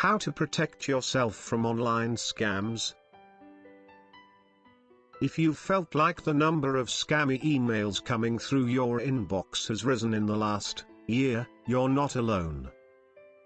How to protect yourself from online scams. If you've felt like the number of scammy emails coming through your inbox has risen in the last year, you're not alone.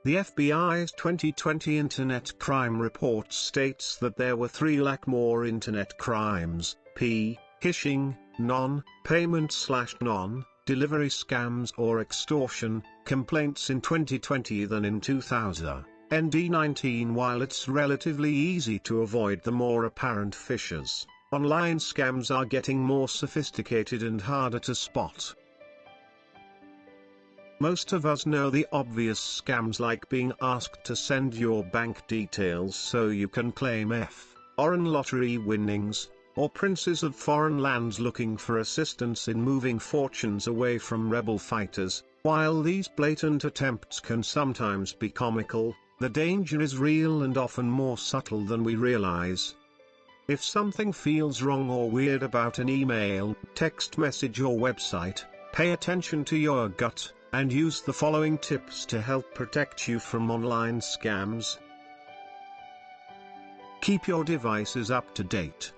The FBI's 2020 Internet Crime Report states that there were 3 lakh more internet crimes, phishing, non-payment/non-delivery scams or extortion, complaints in 2020 than in 2019. While it's relatively easy to avoid the more apparent phishers, online scams are getting more sophisticated and harder to spot. Most of us know the obvious scams like being asked to send your bank details so you can claim foreign lottery winnings, or princes of foreign lands looking for assistance in moving fortunes away from rebel fighters. While these blatant attempts can sometimes be comical, the danger is real and often more subtle than we realize. If something feels wrong or weird about an email, text message or website, pay attention to your gut, and use the following tips to help protect you from online scams. Keep your devices up to date.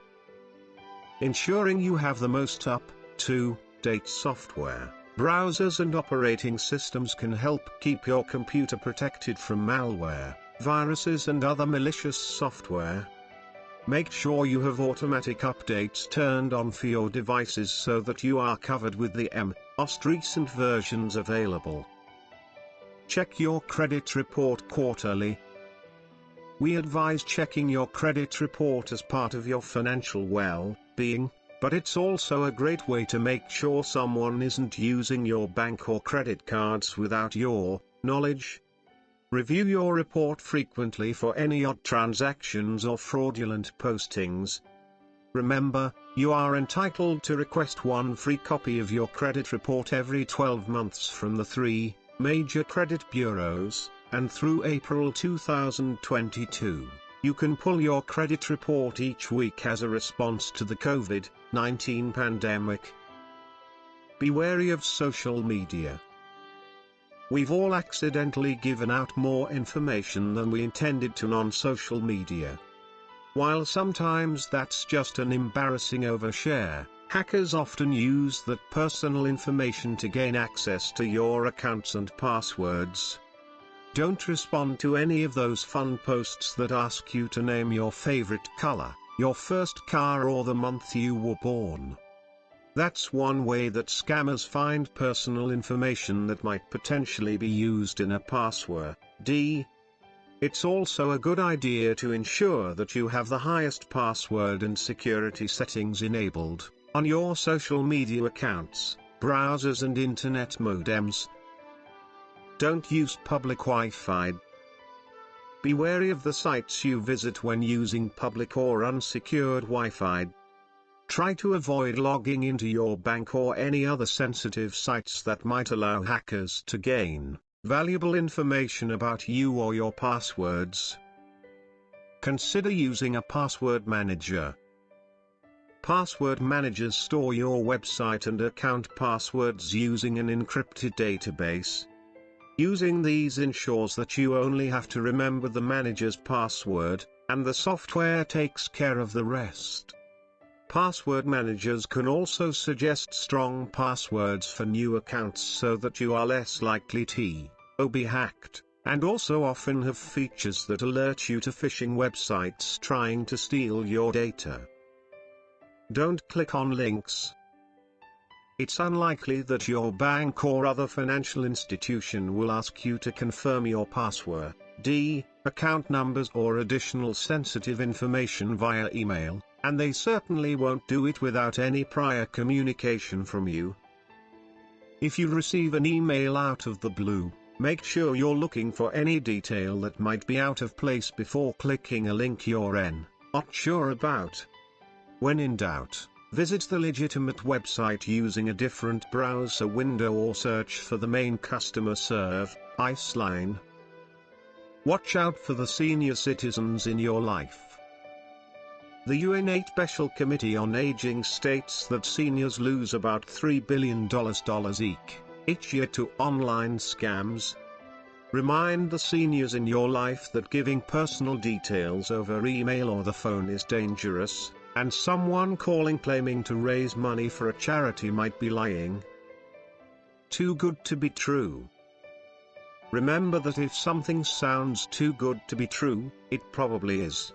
Ensuring you have the most up-to-date software, browsers and operating systems can help keep your computer protected from malware, viruses and other malicious software. Make sure you have automatic updates turned on for your devices so that you are covered with the most recent versions available. Check your credit report quarterly. We advise checking your credit report as part of your financial well-being, but it's also a great way to make sure someone isn't using your bank or credit cards without your knowledge. Review your report frequently for any odd transactions or fraudulent postings. Remember, you are entitled to request one free copy of your credit report every 12 months from the 3 major credit bureaus, and through April 2022, you can pull your credit report each week as a response to the COVID-19 pandemic. Be wary of social media. We've all accidentally given out more information than we intended to on social media. While sometimes that's just an embarrassing overshare, hackers often use that personal information to gain access to your accounts and passwords. Don't respond to any of those fun posts that ask you to name your favorite color, your first car or the month you were born. That's one way that scammers find personal information that might potentially be used in a password. It's also a good idea to ensure that you have the highest password and security settings enabled on your social media accounts, browsers and internet modems. Don't use public Wi-Fi. Be wary of the sites you visit when using public or unsecured Wi-Fi. Try to avoid logging into your bank or any other sensitive sites that might allow hackers to gain valuable information about you or your passwords. Consider using a password manager. Password managers store your website and account passwords using an encrypted database. Using these ensures that you only have to remember the manager's password, and the software takes care of the rest. Password managers can also suggest strong passwords for new accounts so that you are less likely to be hacked, and also often have features that alert you to phishing websites trying to steal your data. Don't click on links. It's unlikely that your bank or other financial institution will ask you to confirm your password, account numbers or additional sensitive information via email, and they certainly won't do it without any prior communication from you. If you receive an email out of the blue, make sure you're looking for any detail that might be out of place before clicking a link you're not sure about. When in doubt, visit the legitimate website using a different browser window or search for the main customer service line. Watch out for the senior citizens in your life. The UN Special Committee on Aging states that seniors lose about $3 billion each year to online scams. Remind the seniors in your life that giving personal details over email or the phone is dangerous, and someone calling claiming to raise money for a charity might be lying. Too good to be true. Remember that if something sounds too good to be true, it probably is.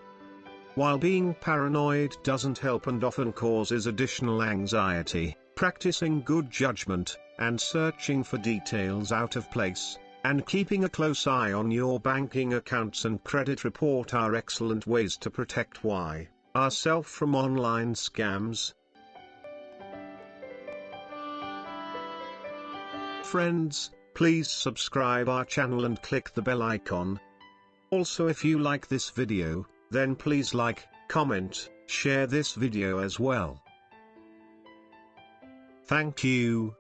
While being paranoid doesn't help and often causes additional anxiety, practicing good judgment, and searching for details out of place, and keeping a close eye on your banking accounts and credit report are excellent ways to protect ourselves from online scams. Friends, please subscribe our channel and click the bell icon. Also, if you like this video, then please like, comment, share this video as well. Thank you.